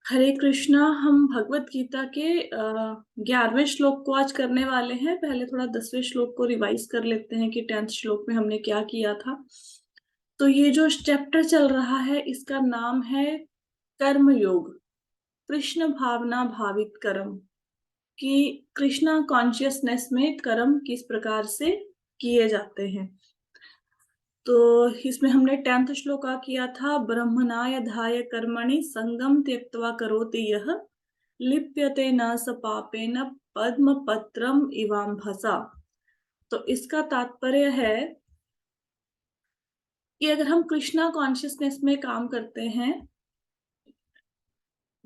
हरे कृष्णा। हम भगवत गीता के 11वें श्लोक को आज करने वाले हैं। पहले थोड़ा 10वें श्लोक को रिवाइज कर लेते हैं कि 10th श्लोक में हमने क्या किया था। तो ये जो चैप्टर चल रहा है इसका नाम है कर्म योग, कृष्ण भावना भावित कर्म, कि कृष्णा कॉन्शियसनेस में कर्म किस प्रकार से किए जाते हैं। तो इसमें हमने 10th श्लोक किया था, ब्रह्मणाय धाय कर्मणि संगम त्यक्त्वा करोति यह लिप्यते न स पापेन पद्म पत्रम इवाम्भसा। तो इसका तात्पर्य है कि अगर हम कृष्णा कॉन्शियसनेस में काम करते हैं,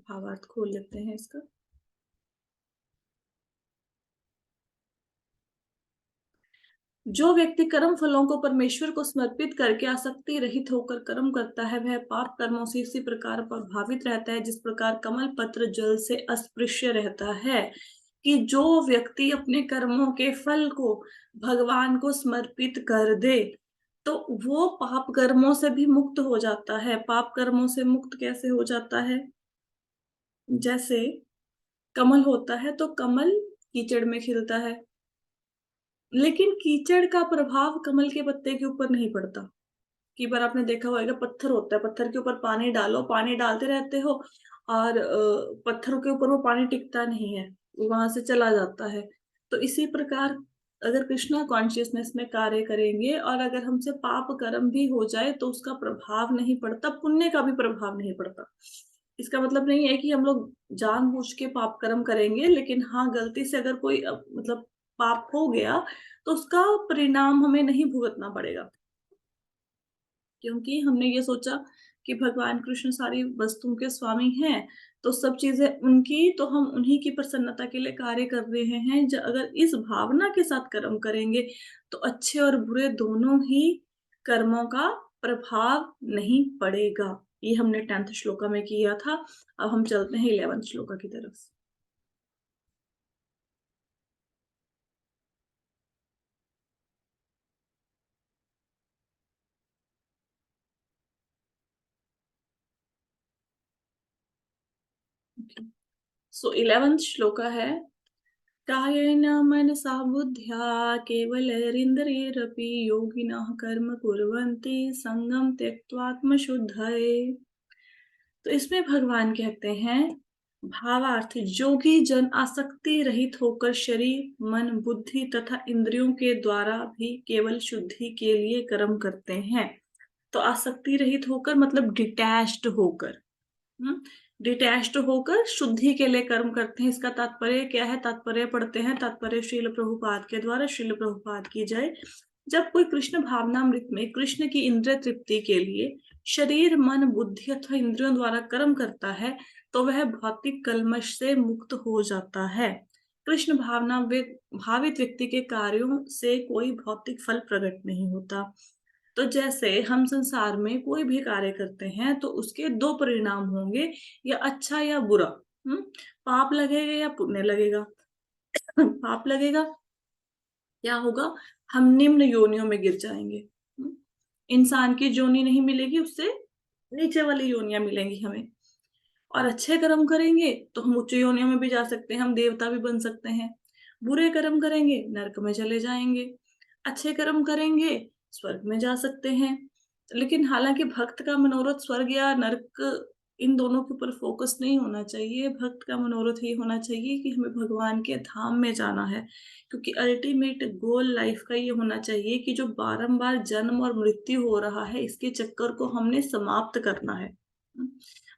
भावार्थ खोल लेते हैं इसका। जो व्यक्ति कर्म फलों को परमेश्वर को समर्पित करके आसक्ति रहित होकर कर्म करता है वह पाप कर्मों से इसी प्रकार प्रभावित रहता है जिस प्रकार कमल पत्र जल से अस्पृश्य रहता है। कि जो व्यक्ति अपने कर्मों के फल को भगवान को समर्पित कर दे तो वो पाप कर्मों से भी मुक्त हो जाता है। पाप कर्मों से मुक्त कैसे हो जाता है? जैसे कमल होता है तो कमल कीचड़ में खिलता है, लेकिन कीचड़ का प्रभाव कमल के पत्ते के ऊपर नहीं पड़ता। कई बार आपने देखा होगा, पत्थर होता है, पत्थर के ऊपर पानी डालो, पानी डालते रहते हो और पत्थरों के ऊपर वो पानी टिकता नहीं है, वो वहां से चला जाता है। तो इसी प्रकार अगर कृष्णा कॉन्शियसनेस में कार्य करेंगे और अगर हमसे पाप कर्म भी हो जाए तो उसका प्रभाव नहीं पड़ता, पुण्य का भी प्रभाव नहीं पड़ता। इसका मतलब नहीं है कि हम लोग जानबूझ के पाप कर्म करेंगे, लेकिन हाँ, गलती से अगर कोई मतलब पाप हो गया तो उसका परिणाम हमें नहीं भुगतना पड़ेगा, क्योंकि हमने ये सोचा कि भगवान कृष्ण सारी वस्तुओं के स्वामी हैं, तो सब चीजें उनकी, तो हम उन्हीं की प्रसन्नता के लिए कार्य कर रहे हैं। अगर इस भावना के साथ कर्म करेंगे तो अच्छे और बुरे दोनों ही कर्मों का प्रभाव नहीं पड़ेगा। ये हमने 10th श्लोका में किया था। अब हम चलते हैं 11th श्लोका की तरफ। सो 11th श्लोका है, कायेन मनसा बुद्ध्या केवलैरिन्द्रियैरपि योगिनः कर्म कुर्वन्ति संगम त्यक्त्वात्मशुद्धये। तो इसमें भगवान कहते हैं, भावार्थ, योगी जन आसक्ति रहित होकर शरीर मन बुद्धि तथा इंद्रियों के द्वारा भी केवल शुद्धि के लिए कर्म करते हैं। तो आसक्ति रहित होकर मतलब डिटैच्ड होकर, डिटैच्ड होकर शुद्धि के लिए कर्म करते हैं। इसका तात्पर्य क्या है? तात्पर्य पढ़ते हैं, तात्पर्य श्रील प्रभुपाद के द्वारा। श्रील प्रभुपाद की जय। जब कोई कृष्ण भावनामृत में कृष्ण की इंद्रिय तृप्ति के लिए शरीर मन बुद्धि अथवा इंद्रियों द्वारा कर्म करता है तो वह भौतिक कल्मश से मुक्त हो जाता है। कृष्ण भावना भावित व्यक्ति के कार्यों से कोई भौतिक फल प्रकट नहीं होता। तो जैसे हम संसार में कोई भी कार्य करते हैं तो उसके दो परिणाम होंगे, या अच्छा या बुरा। हम्म पाप लगेगा या पुण्य लगेगा। पाप लगेगा, क्या होगा? हम निम्न योनियों में गिर जाएंगे। इंसान की योनि नहीं मिलेगी, उससे नीचे वाली योनियां मिलेंगी हमें। और अच्छे कर्म करेंगे तो हम उच्च योनियों में भी जा सकते हैं, हम देवता भी बन सकते हैं। बुरे कर्म करेंगे नरक में चले जाएंगे। अच्छे कर्म करेंगे स्वर्ग में जा सकते हैं। लेकिन हालांकि भक्त का मनोरथ स्वर्ग या नरक, इन दोनों के ऊपर फोकस नहीं होना चाहिए। भक्त का मनोरथ ये होना चाहिए कि हमें भगवान के धाम में जाना है, क्योंकि अल्टीमेट गोल लाइफ का ये होना चाहिए कि जो बारंबार जन्म और मृत्यु हो रहा है इसके चक्कर को हमने समाप्त करना है।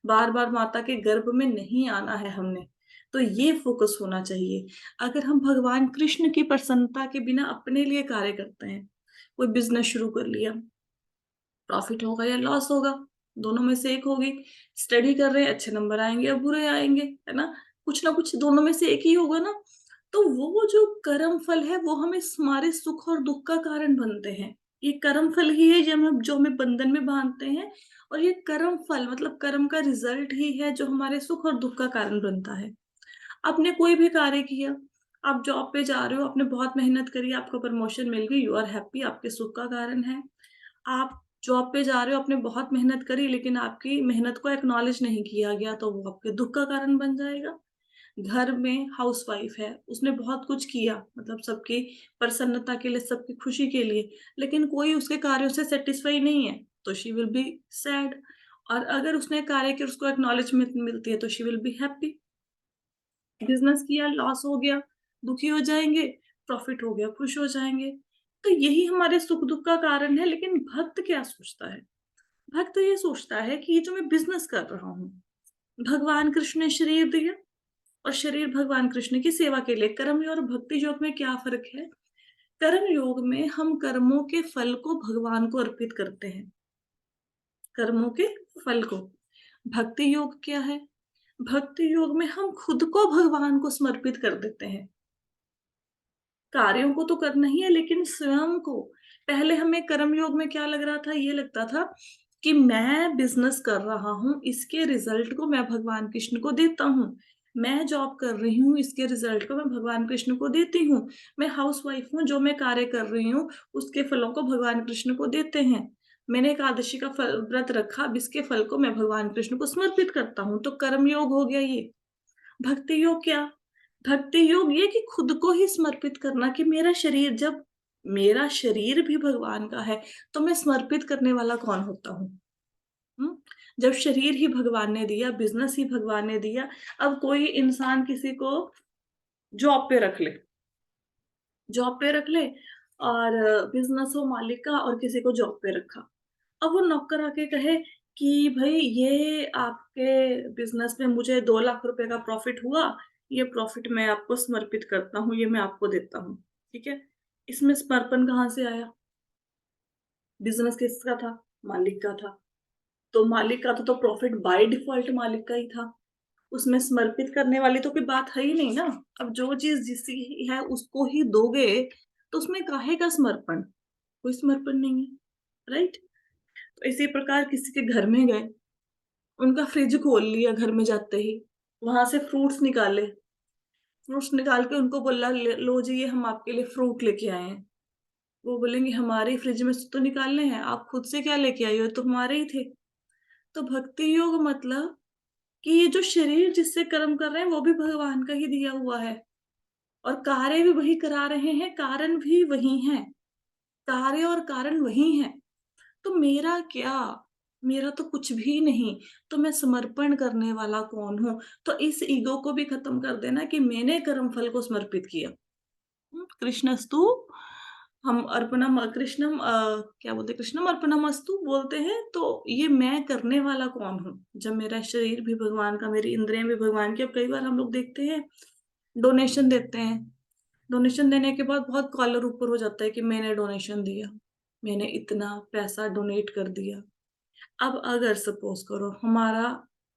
बार बार माता के गर्भ में नहीं आना है हमने। तो ये फोकस होना चाहिए। अगर हम भगवान कृष्ण की प्रसन्नता के बिना अपने लिए कार्य करते हैं, कोई बिजनेस शुरू कर लिया, प्रॉफिट होगा या लॉस होगा, दोनों में से एक होगी। स्टडी कर रहे हैं, अच्छे नंबर आएंगे या बुरे आएंगे, है ना कुछ दोनों में से एक ही होगा ना। तो वो जो कर्म फल है वो हमें हमारे सुख और दुख का कारण बनते हैं। ये कर्म फल ही है जो हमें बंधन में बांधते हैं, और ये कर्म फल मतलब कर्म का रिजल्ट ही है जो हमारे सुख और दुख का कारण बनता है। आपने कोई भी कार्य किया, आप जॉब पे जा रहे हो, आपने बहुत मेहनत करी, आपको प्रमोशन मिल गई, यू आर हैप्पी, आपके सुख का कारण है। आप जॉब पे जा रहे हो, आपने बहुत मेहनत करी लेकिन आपकी मेहनत को एक्नॉलेज नहीं किया गया, तो वो आपके दुःख का कारण बन जाएगा। घर में हाउसवाइफ है, उसने बहुत कुछ किया, मतलब सबकी प्रसन्नता के लिए, सबकी खुशी के लिए, लेकिन कोई उसके कार्यों से सैटिस्फाई नहीं है, तो शी विल बी सैड। और अगर उसने कार्य की उसको एक्नॉलेजमेंट मिलती है, तो she will be happy. Business किया, लॉस हो गया, दुखी हो जाएँगे, प्रॉफ़िट हो गया, खुश हो जाएँगे। तो यही हमारे सुख-दुःख का कारण है, लेकिन भक्त क्या सोचता है? भक्त ये सोचता है कि ये जो मैं बिज़नेस कर रहा हूँ, भगवान कृष्ण ने शरीर दिया और शरीर भगवान कृष्ण की सेवा के लिए। कर्म योग और भक्ति योग में क्या फ़र्क है? कर्म योग में हम कर्मों के फल को भगवान को अर्पित करते हैं, कर्मों के फल को। भक्ति योग क्या है? भक्ति योग में हम खुद को भगवान को समर्पित कर देते हैं। कार्यों को तो करना ही है लेकिन स्वयं को। पहले हमें कर्म योग में क्या लग रहा था? ये लगता था कि मैं बिज़नेस कर रहा हूँ, इसके रिज़ल्ट को मैं भगवान कृष्ण को देता हूँ। मैं जॉब कर रही हूँ, इसके रिज़ल्ट को मैं भगवान कृष्ण को देती हूँ। मैं हाउसवाइफ़ हूँ, जो मैं कार्य कर रही हूँ, उसके फलों को भगवान कृष्ण को देते हैं। मैंने एकादशी का फल व्रत रखा, अब इसके फल को मैं भगवान कृष्ण को समर्पित करता हूँ, तो कर्म योग हो गया ये। भक्ति योग क्या? भक्ति योग ये कि खुद को ही समर्पित करना कि मेरा शरीर, जब मेरा शरीर भी भगवान का है, तो मैं समर्पित करने वाला कौन होता हूँ? हुँ? जब शरीर ही भगवान ने दिया, बिज़नेस ही भगवान ने दिया, अब कोई इंसान किसी को जॉब पे रख ले, जॉब पे रख ले और बिज़नेस हो मालिक का और किसी को जॉब पे रखा। अब वो नौकर आके कहे कि भई ये आपके बिज़नेस में मुझे 2 लाख रुपए का प्रॉफ़िट हुआ, ये प्रॉफ़िट मैं आपको समर्पित करता हूँ, ये मैं आपको देता हूँ, ठीक है? इसमें समर्पण कहाँ से आया? बिज़नेस किसका था? मालिक का था। तो मालिक का था तो प्रॉफ़िट बाय डिफ़ॉल्ट मालिक का ही था। उसमें समर्पित करने वाली तो कोई बात है ही नहीं ना। अब जो चीज़ जिसकी है उसको ही दोगे, तो उसमें काहे का समर्पण? कोई समर्पण नहीं है, राइट? तो इसी प्रकार किसी के घर में गए, उनका फ्रिज खोल लिया घर में जाते ही, वहाँ से फ्रूट्स निकाल के उनको बोला लो जी ये हम आपके लिए फ्रूट लेके आए हैं। वो बोलेंगे हमारे ही फ्रिज में से तो निकालने हैं, आप खुद से क्या लेके आई हो? ये तो हमारे ही थे। तो भक्ति योग मतलब कि ये जो शरीर जिससे कर्म कर रहे हैं वो भी भगवान का ही दिया हुआ है और कार्य भी वही करा रहे हैं, कारण भी वही हैं। कार्य और कारण वही हैं। तो मेरा क्या? मेरा तो कुछ भी नहीं, तो मैं समर्पण करने वाला कौन हूँ? तो इस ईगो को भी खत्म कर देना कि मैंने कर्मफल को समर्पित किया। कृष्णस्तु हम अर्पणम कृष्णम क्या बोलते हैं? कृष्णम अर्पणमस्तु बोलते हैं, तो ये मैं करने वाला कौन हूँ? जब मेरा शरीर भी भगवान का, मेरी इंद्रियाँ भी भगवान की। अब कई बार हम लोग देखते हैं, डोनेशन देते हैं। डोनेशन देने के बाद बहुत कॉलर ऊपर हो जाता है कि मैंने डोनेशन दिया, मैंने इतना पैसा डोनेट कर दिया। अब अगर सपोज़ करो हमारा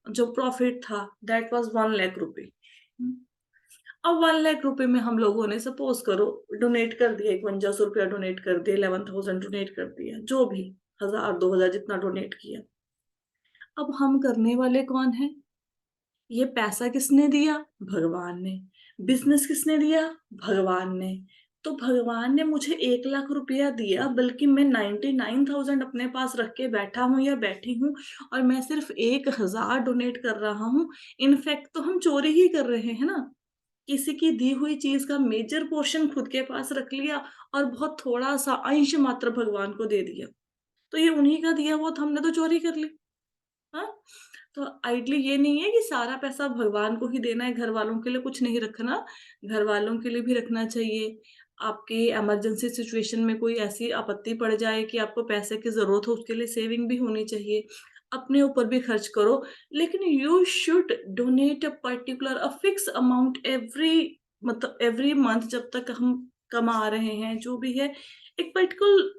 जो प्रॉफ़िट था दैट वाज़ 1 लाख रुपए। हुँ। अब 1 लाख रुपए में हम लोगों ने सपोज़ करो डोनेट कर दिया, 5100 रुपया डोनेट कर दिया, 11,000 डोनेट कर दिया, जो भी 1000 2000 जितना डोनेट किया। अब हम करने वाले कौन हैं? ये पैसा किसने दिया? भगवान ने। बिज़नेस किसने दिया? भगवान ने। तो भगवान ने मुझे 1 लाख रुपया दिया, बल्कि मैं 99,000 अपने पास रख के बैठा हूँ या बैठी हूँ और मैं सिर्फ़ 1000 डोनेट कर रहा हूँ। इनफैक्ट तो हम चोरी ही कर रहे हैं ना। किसी की दी हुई चीज़ का मेजर पोर्शन खुद के पास रख लिया और बहुत थोड़ा-सा अंश मात्र भगवान को दे दिया। तो ये उन्हीं का दिया हुआ था, हमने तो चोरी कर ली। हाँ? तो आइडली ये नहीं है कि सारा पैसा भगवान को ही देना है, घरवालों के लिए कुछ नहीं रखना, घरवालों के लिए भी रखना चाहिए। आपकी इमरजेंसी सिचुएशन में कोई ऐसी आपत्ति पड़ जाए कि आपको पैसे की ज़रूरत हो, उसके लिए सेविंग भी होनी चाहिए। अपने ऊपर भी खर्च करो, लेकिन you should donate a particular a fix amount every, मतलब एवरी मंथ जब तक हम कमा रहे हैं, जो भी है, एक पर्टिकुलर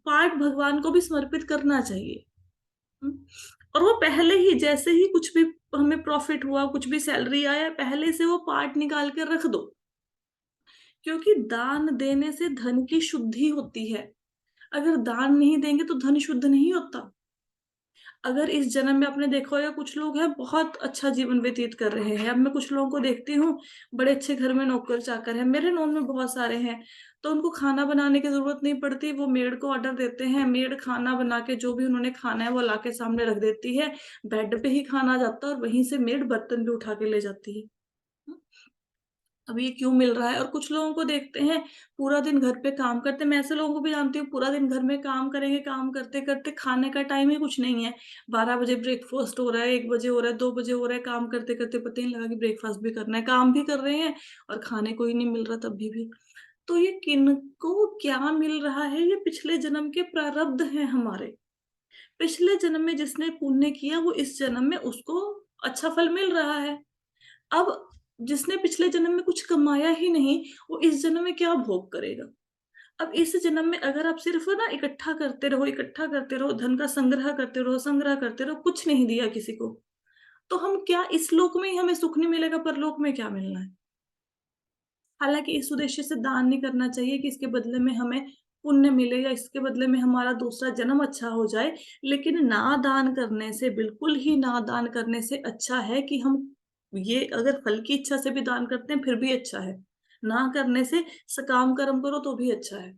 पार्ट भगवान को भी समर्पित करना चाहिए। हुँ। और वो पहले ही, जैसे ही कुछ भी हमें प्रॉफ़िट हुआ, कुछ भी सैलरी आया, पहले से वो पार्ट निकाल के रख दो। क्योंकि दान देने से धन की शुद्धि होती है। अगर दान नहीं देंगे तो धन शुद्ध नहीं होता। अगर इस जन्म में आपने देखा होगा कुछ लोग हैं बहुत अच्छा जीवन व्यतीत कर रहे हैं। अब मैं कुछ लोगों को देखती हूँ, बड़े अच्छे घर में नौकर-चाकर हैं, मेरे नोन में बहुत सारे हैं। तो उनको खाना बनाने की जरूरत नहीं पड़ती, वो मेड को ऑर्डर देते हैं, मेड खाना बना के जो भी उन्होंने खाना है वो ला के सामने रख देती है, बेड पे ही खाना आ जाता है और वहीं से मेड बर्तन भी उठा के ले जाती है। अब ये क्यों मिल रहा है? और कुछ लोगों को देखते हैं पूरा दिन घर पे काम करते हैं, मैं ऐसे लोगों को भी जानती हूँ, पूरा दिन घर में काम करेंगे, काम करते-करते खाने का टाइम ही कुछ नहीं है। 12 बजे ब्रेकफ़ास्ट हो रहा है, 1 बजे हो रहा है, 2 बजे हो रहा है, काम करते-करते पता ही नहीं लगा कि ब्रेकफ़ास्ट भी करना है, काम भी कर रहे हैं और खाने को ही नहीं मिल रहा तभी भी। तो ये किनको क्या मिल रहा है? ये पिछले जन्म के प्रारब्ध हैं हमारे। पिछले जन्म में जिसने पुण्य किया वो इस जन्म में उसको अच्छा फल मिल रहा है। अब जिसने पिछले जन्म में कुछ कमाया ही नहीं, वो इस जन्म में क्या भोग करेगा? अब इस जन्म में अगर आप सिर्फ़ ना इकट्ठा करते रहो, धन का संग्रह करते रहो, कुछ नहीं दिया किसी को, तो हम क्या इस लोक में ही हमें सुख नहीं मिलेगा, परलोक में क्या मिलना है? हालाँकि इस उद्देश्य से दान नहीं करना चाहिए कि इसके बदले में हमें पुण्य मिले या इसके बदले में हमारा दूसरा जन्म अच्छा हो जाए, लेकिन ना दान करने से, बिल्कुल ही ना दान करने से अच्छा है कि हम ये अगर फल की इच्छा से भी दान करते हैं, फिर भी अच्छा है। ना करने से सकाम कर्म करो तो भी अच्छा है।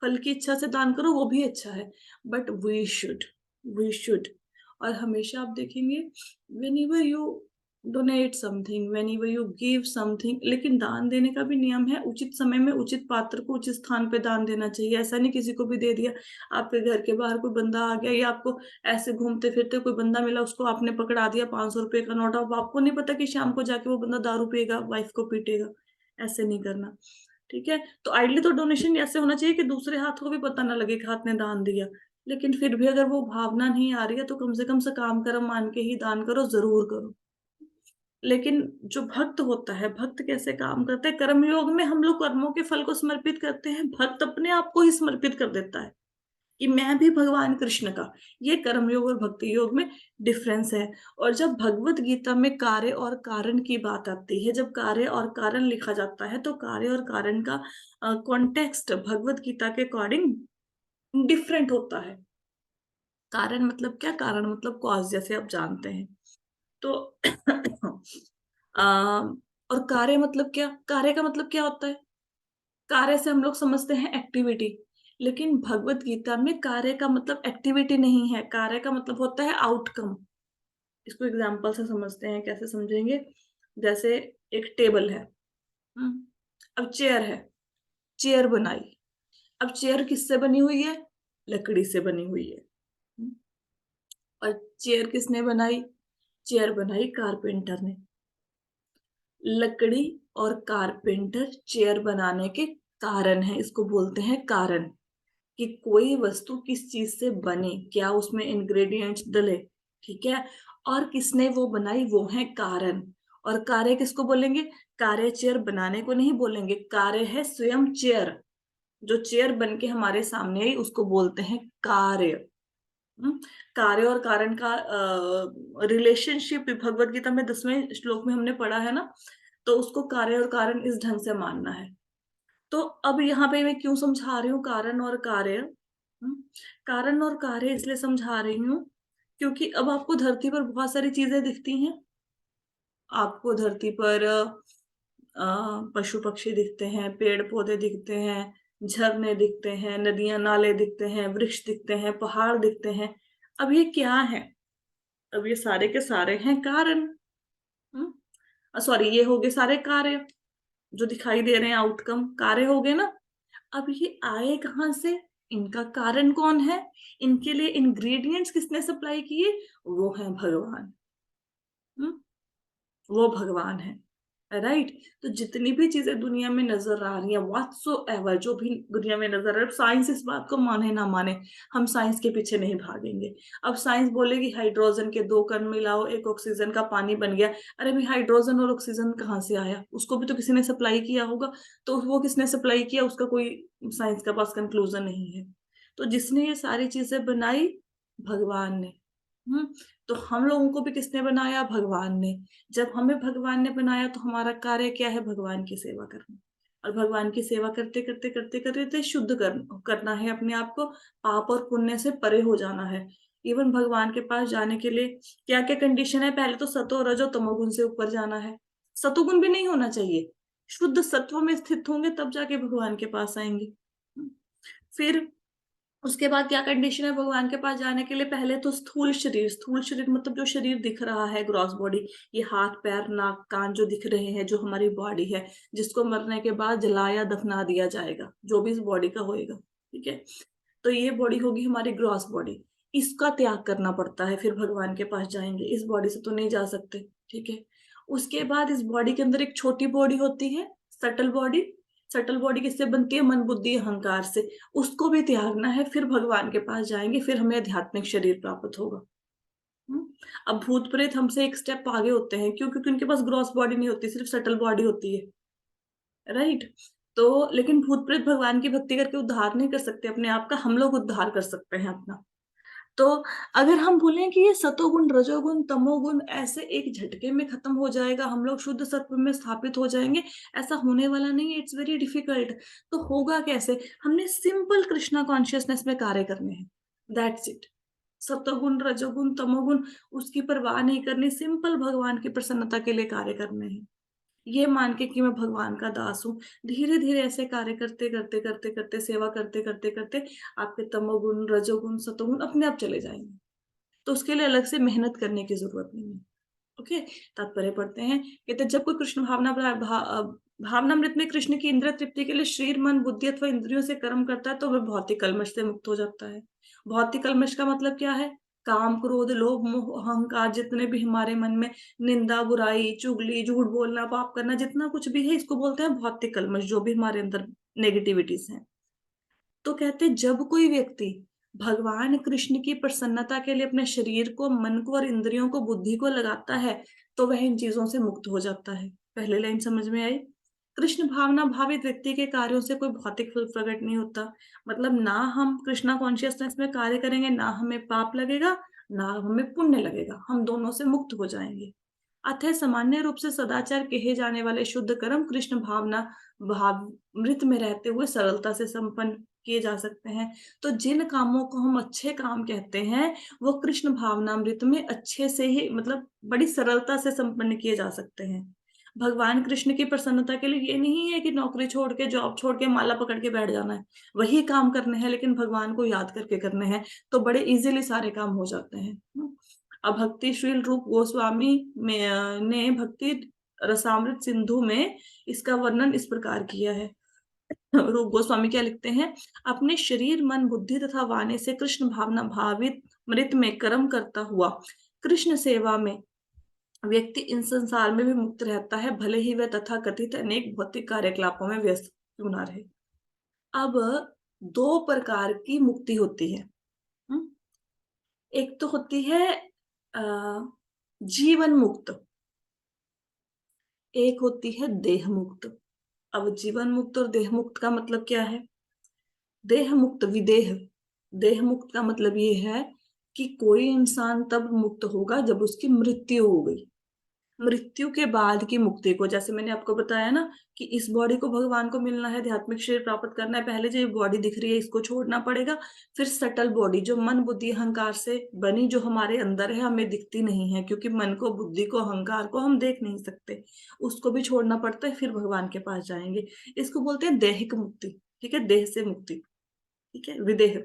फल की इच्छा से दान करो वो भी अच्छा है, बट वी शुड और हमेशा आप देखेंगे whenever you donate something, whenever you give something, लेकिन दान देने का भी नियम है, उचित समय में उचित पात्र को उचित स्थान पे दान देना चाहिए। ऐसा नहीं किसी को भी दे दिया, आपके घर के बाहर कोई बंदा आ गया या आपको ऐसे घूमते फिरते कोई बंदा मिला, उसको आपने पकड़ा दिया 500 रुपए का नोट, अब आपको नहीं पता कि शाम को जाके वो बंदा दारू पिएगा, वाइफ को पीटेगा। ऐसे नहीं करना। ठीक है? तो आइडली तो डोनेशन ऐसे होना चाहिए कि दूसरे हाथ को भी पता ना लगे कि हाथ ने दान दिया। लेकिन फिर भी अगर वो भावना नहीं आ रही है तो कम से कम सकाम कर्म मान के ही दान करो, ज़रूर करो। लेकिन जो भक्त होता है, भक्त कैसे काम करते हैं, कर्मयोग में हम लोग कर्मों के फल को समर्पित करते हैं, भक्त अपने आप को ही समर्पित कर देता है। कि मैं भी भगवान कृष्ण का, ये कर्मयोग और भक्ति योग में डिफरेंस है। और जब भगवत गीता में कार्य और कारण की बात आती है, जब कार्य और कारण लिखा जाता है, तो कार्य और कारण का कॉन्टेक्स्ट भगवत गीता के अकॉर्डिंग डिफरेंट होता है। कारण मतलब क्या? कारण मतलब कॉज़, जैसे आप जानते हैं। तो अ, और कार्य मतलब क्या? कार्य का मतलब क्या होता है? कार्य से हम लोग समझते हैं एक्टिविटी, लेकिन भगवत गीता में कार्य का मतलब एक्टिविटी नहीं है, कार्य का मतलब होता है आउटकम। इसको एग्जांपल से समझते हैं, कैसे समझेंगे? जैसे एक टेबल है, हुँ? अब चेयर है, चेयर बनाई। अब चेयर किससे बनी हुई है? लकड़ी से बनी हुई है, हुँ? और चेयर किसने बनाई? चेयर बनाई कारपेंटर ने। लकड़ी और कारपेंटर चेयर बनाने के कारण है, इसको बोलते हैं कारण। कि कोई वस्तु किस चीज से बनी, क्या उसमें इंग्रेडिएंट्स डले, ठीक है? और किसने वो बनाई, वो है कारण। और कार्य किसको बोलेंगे? कार्य चेयर बनाने को नहीं बोलेंगे, कार्य है स्वयं चेयर। जो चेयर बन के हमारे सामने आई उसको बोलते हैं कार्य। हम्म? कार्य और कारण का रिलेशनशिप भगवत गीता में 10वें श्लोक में हमने पढ़ा है ना, तो उसको कार्य और कारण इस ढंग से मानना है। तो अब यहाँ पे मैं क्यों समझा रही हूँ कारण और कार्य? कारण और कार्य इसलिए समझा रही हूँ, क्योंकि अब आपको धरती पर बहुत सारी चीज़ें दिखती हैं। आपको धरती पर पशु-पक्षी दिखते हैं, पेड़-पौधे दिखते हैं, झरने दिखते हैं, नदियाँ-नाले दिखते हैं, वृक्ष दिखते हैं, पहाड़ दिखते हैं। अब ये क्या है? अब ये सारे के सारे हैं कारण। हुँ? सॉरी, ये हो गए सारे कार्य, जो दिखाई दे रहे हैं आउटकम, कार्य हो गए ना? अब ये आए कहाँ से? इनका कारण कौन है? इनके लिए इंग्रीडिएंट्स किसने सप्लाई किए? वो हैं भगवान। हुँ? वो भगवान हैं, राइट? तो जितनी भी चीज़ें दुनिया में नज़र आ रही हैं, व्हाटसोएवर जो भी दुनिया में नज़र आ रहा है, साइंस इस बात को माने ना माने, हम साइंस के पीछे नहीं भागेंगे। अब साइंस बोलेगी हाइड्रोजन के 2 कण मिलाओ, 1 ऑक्सीजन का पानी बन गया। अरे भई हाइड्रोजन और ऑक्सीजन कहाँ से आया? उसको भी तो किसी ने सप्लाई किया होगा, तो वो किसने सप्लाई किया उसका कोई साइंस के पास कन्क्लूज़न नहीं है। तो जिसने ये सारी चीज़ें बनाई? भगवान ने। हुँ? तो हम लोगों को भी किसने बनाया? भगवान ने। जब हमें भगवान ने बनाया तो हमारा कार्य क्या है? भगवान की सेवा करना। और भगवान की सेवा करते-करते शुद्ध करना है अपने आप को, पाप और पुण्य से परे हो जाना है। इवन भगवान के पास जाने के लिए क्या-क्या कंडीशन है? पहले तो सतो, रजो, तमोगुण से ऊपर जाना है। सतोगुण भी नहीं होना चाहिए। शुद्ध सत्व में स्थित होंगे तब जाके भगवान के पास आएंगे। फिर उसके बाद क्या कंडीशन है भगवान के पास जाने के लिए? पहले तो स्थूल शरीर मतलब जो शरीर दिख रहा है, ग्रॉस बॉडी, ये हाथ पैर नाक कान जो दिख रहे हैं, जो हमारी बॉडी है, जिसको मरने के बाद जलाया दफना दिया जाएगा, जो भी इस बॉडी का होएगा, ठीक है। तो ये बॉडी होगी हमारी ग्रॉस बॉडी, इसका त्याग करना पड़ता है, फिर भगवान के पास जाएंगे। इस बॉडी से तो नहीं जा सकते, ठीक है। उसके बाद इस बॉडी के अंदर एक छोटी बॉडी होती है, सटल बॉडी। सटल बॉडी किससे बनती है? मन बुद्धि अहंकार से। उसको भी त्यागना है, फिर भगवान के पास जाएंगे, फिर हमें आध्यात्मिक शरीर प्राप्त होगा। हम्म? अब भूत प्रेत हमसे एक स्टेप आगे होते हैं, क्यों? क्योंकि उनके पास ग्रॉस बॉडी नहीं होती, सिर्फ सटल बॉडी होती है, राइट। तो लेकिन भूत प्रेत भगवान की भक्ति करके उद्धार नहीं कर सकते अपने आप का, हम लोग उद्धार कर सकते हैं अपना। तो अगर हम बोलें कि ये सतोगुण रजोगुण तमोगुण ऐसे एक झटके में खत्म हो जाएगा, हम लोग शुद्ध सत्व में स्थापित हो जाएंगे, ऐसा होने वाला नहीं है। It's very difficult. तो होगा कैसे? हमने सिंपल कृष्णा कॉन्शियसनेस में कार्य करने हैं, दैट्स इट। सतोगुण रजोगुण तमोगुण उसकी परवाह नहीं करनी, सिंपल भगवान की प्रसन्नता के लिए कार्य करने हैं। ये मान के कि मैं भगवान का दास हूँ, धीरे धीरे ऐसे कार्य करते करते करते करते, सेवा करते करते करते आपके तमोगुण रजोगुण सतोगुण अपने आप चले जाएंगे। तो उसके लिए अलग से मेहनत करने की जरूरत नहीं है। ओके। तात्पर्य पढ़ते हैं। कहते जब कोई कृष्ण भावनामृत में कृष्ण की इंद्रिय तृप्ति के लिए शरीर मन बुद्धि अथवा इंद्रियों से कर्म करता है, तो वह भौतिक कल्मश से मुक्त हो जाता है। भौतिक कल्मश का मतलब क्या है? काम क्रोध लोभ मोह अहंकार, जितने भी हमारे मन में निंदा बुराई चुगली झूठ बोलना पाप करना जितना कुछ भी है, इसको बोलते हैं भौतिक कल्मश, जो भी हमारे अंदर नेगेटिविटीज हैं। तो कहते जब कोई व्यक्ति भगवान कृष्ण की प्रसन्नता के लिए अपने शरीर को मन को और इंद्रियों को बुद्धि को लगाता है, तो वह इन चीजों से मुक्त हो जाता है। पहले लाइन समझ में आई? कृष्ण भावना भावित व्यक्ति के कार्यों से कोई भौतिक फल प्रकट नहीं होता। मतलब ना हम कृष्णा कॉन्शियसनेस में कार्य करेंगे, ना हमें पाप लगेगा, ना हमें पुण्य लगेगा, हम दोनों से मुक्त हो जाएंगे। अतः सामान्य रूप से सदाचार कहे जाने वाले शुद्ध कर्म कृष्ण भावना भावमृत में रहते हुए सरलता से संपन्न किए जा सकते हैं। तो जिन कामों को हम अच्छे काम कहते हैं, वो कृष्ण भावनामृत में अच्छे से ही, मतलब बड़ी सरलता से संपन्न किए जा सकते हैं। भगवान कृष्ण की प्रसन्नता के लिए ये नहीं है कि नौकरी छोड़ के जॉब छोड़ के माला पकड़ के बैठ जाना है, वही काम करने हैं, लेकिन भगवान को याद करके करने हैं, तो बड़े इजीली सारे काम हो जाते हैं। अब भक्तिशील रूप गोस्वामी ने भक्ति रसामृत सिंधु में इसका वर्णन इस प्रकार किया है। रूप गोस्वामी क्या लिखते हैं? अपने शरीर मन बुद्धि तथा वाणी से कृष्ण भावना भावित मृत में कर्म करता हुआ कृष्ण सेवा में व्यक्ति इन संसार में भी मुक्त रहता है, भले ही वह तथा कथित अनेक भौतिक कार्यकलापों में व्यस्त क्यों ना रहे। अब दो प्रकार की मुक्ति होती है। एक तो होती है जीवन मुक्त, एक होती है देह मुक्त। अब जीवन मुक्त और देह मुक्त का मतलब क्या है? देह मुक्त विदेह, देह मुक्त का मतलब ये है कि कोई इंसान तब मुक्त होगा जब उसकी मृत्यु हो गई। मृत्यु के बाद की मुक्ति को, जैसे मैंने आपको बताया ना कि इस बॉडी को भगवान को मिलना है, आध्यात्मिक शरीर प्राप्त करना है, पहले जो ये बॉडी दिख रही है इसको छोड़ना पड़ेगा। फिर सटल बॉडी जो मन बुद्धि अहंकार से बनी, जो हमारे अंदर है, हमें दिखती नहीं है, क्योंकि मन को बुद्धि को अहंकार को हम देख नहीं सकते, उसको भी छोड़ना पड़ता है, फिर भगवान के पास जाएंगे। इसको बोलते हैं दैहिक मुक्ति, ठीक है, देह से मुक्ति, ठीक है, विदेह।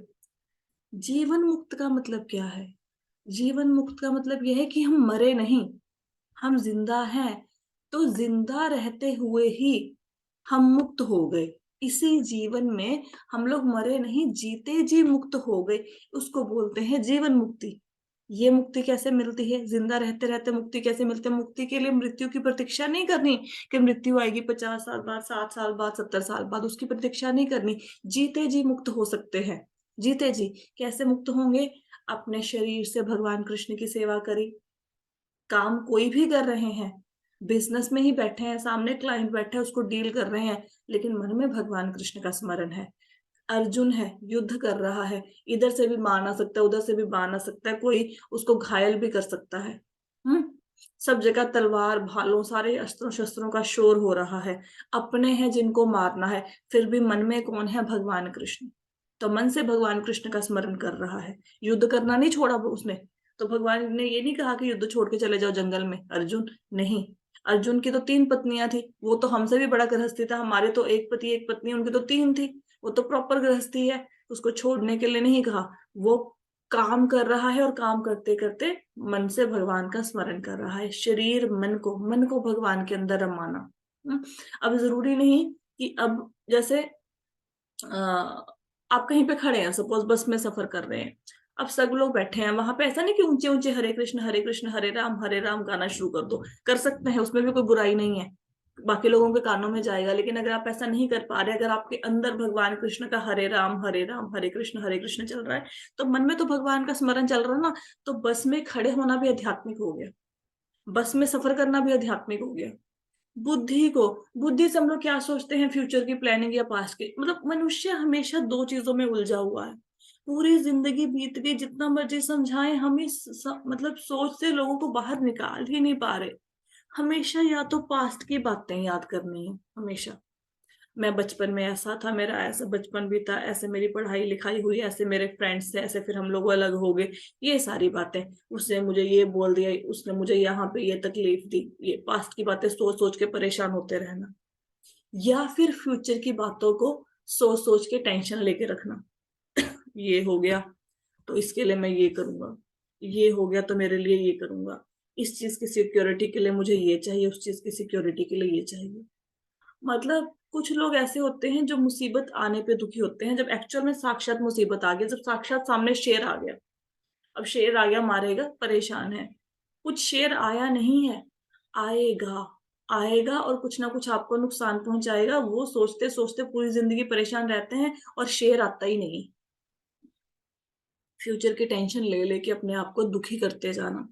जीवन मुक्त का मतलब क्या है? जीवन मुक्त का मतलब यह है कि हम मरे नहीं, हम जिंदा हैं, तो जिंदा रहते हुए ही हम मुक्त हो गए। इसी जीवन में हम लोग मरे नहीं, जीते जी मुक्त हो गए, उसको बोलते हैं जीवन मुक्ति। ये मुक्ति कैसे मिलती है? जिंदा रहते रहते मुक्ति कैसे मिलती है? मुक्ति के लिए मृत्यु की प्रतीक्षा नहीं करनी कि मृत्यु आएगी 50 साल बाद, 60 साल बाद, 70 साल बाद, उसकी प्रतीक्षा नहीं करनी। जीते जी मुक्त हो सकते हैं। जीते जी कैसे मुक्त होंगे? अपने शरीर से भगवान कृष्ण की सेवा करी, काम कोई भी कर रहे हैं, बिजनेस में ही बैठे हैं, सामने क्लाइंट बैठे हैं, उसको डील कर रहे हैं, लेकिन मन में भगवान कृष्ण का स्मरण है। अर्जुन है, युद्ध कर रहा है, इधर से भी मार आ सकता है, उधर से भी मार आ सकता है, कोई उसको घायल भी कर सकता है। हम्म। सब जगह तलवार भालों सारे अस्त्रों शस्त्रों का शोर हो रहा है, अपने हैं जिनको मारना है, फिर भी मन में कौन है? भगवान कृष्ण। तो मन से भगवान कृष्ण का स्मरण कर रहा है, युद्ध करना नहीं छोड़ा वो उसने। तो भगवान ने ये नहीं कहा कि युद्ध छोड़ के चले जाओ जंगल में अर्जुन, नहीं। अर्जुन की तो 3 पत्नियां थी, वो तो हमसे भी बड़ा गृहस्थी था, हमारे तो एक पति एक पत्नी, उनकी तो 3 थी। वो तो प्रॉपर गृहस्थी है, उसको छोड़ने के लिए नहीं कहा। वो काम कर रहा है और काम करते करते मन से भगवान का स्मरण कर रहा है। शरीर मन को भगवान के अंदर रमाना। हम्म। अब जरूरी नहीं कि अब जैसे आप कहीं पे खड़े हैं, सपोज बस में सफर कर रहे हैं, अब सब लोग बैठे हैं वहां पे, ऐसा नहीं कि ऊंचे ऊंचे हरे कृष्ण हरे राम गाना शुरू कर दो। कर सकते हैं, उसमें भी कोई बुराई नहीं है, बाकी लोगों के कानों में जाएगा। लेकिन अगर आप ऐसा नहीं कर पा रहे, अगर आपके अंदर भगवान कृष्ण का हरे राम हरे कृष्ण चल रहा है, तो मन में तो भगवान का स्मरण चल रहा है ना। तो बस में खड़े होना भी आध्यात्मिक हो गया, बस में सफर करना भी आध्यात्मिक हो गया। बुद्धि को बुद्धि से हम लोग क्या सोचते हैं, फ्यूचर की प्लानिंग या पास्ट की, मतलब मनुष्य हमेशा 2 चीजों में उलझा हुआ है। पूरी जिंदगी बीत गई, जितना मर्जी समझाएं, हम इस मतलब सोच से लोगों को बाहर निकाल ही नहीं पा रहे। हमेशा या तो पास्ट की बातें याद करनी है, हमेशा मैं बचपन में ऐसा था, मेरा ऐसा बचपन भी था, ऐसे मेरी पढ़ाई लिखाई हुई, ऐसे मेरे फ्रेंड्स थे, ऐसे फिर हम लोग अलग हो गए। ये सारी बातें, उसने मुझे ये बोल दिया, उसने मुझे यहाँ पे ये तकलीफ दी, ये पास्ट की बातें सोच सोच के परेशान होते रहना। या फिर फ्यूचर की बातों को सोच सोच के टेंशन लेके रखना। ये हो गया तो इसके लिए मैं ये करूंगा, ये हो गया तो मेरे लिए ये करूंगा, इस चीज की सिक्योरिटी के लिए मुझे ये चाहिए, उस चीज की सिक्योरिटी के लिए ये चाहिए। मतलब कुछ लोग ऐसे होते हैं जो मुसीबत आने पे दुखी होते हैं, जब एक्चुअल में साक्षात मुसीबत आ गई, जब साक्षात सामने शेर आ गया, अब शेर आ गया मारेगा, परेशान है। कुछ शेर आया नहीं है, आएगा, आएगा और कुछ ना कुछ आपको नुकसान पहुंचाएगा, वो सोचते सोचते पूरी जिंदगी परेशान रहते हैं और शेर आता ही नहीं। फ्यूचर की टेंशन ले लेके अपने आप को दुखी करते जाना।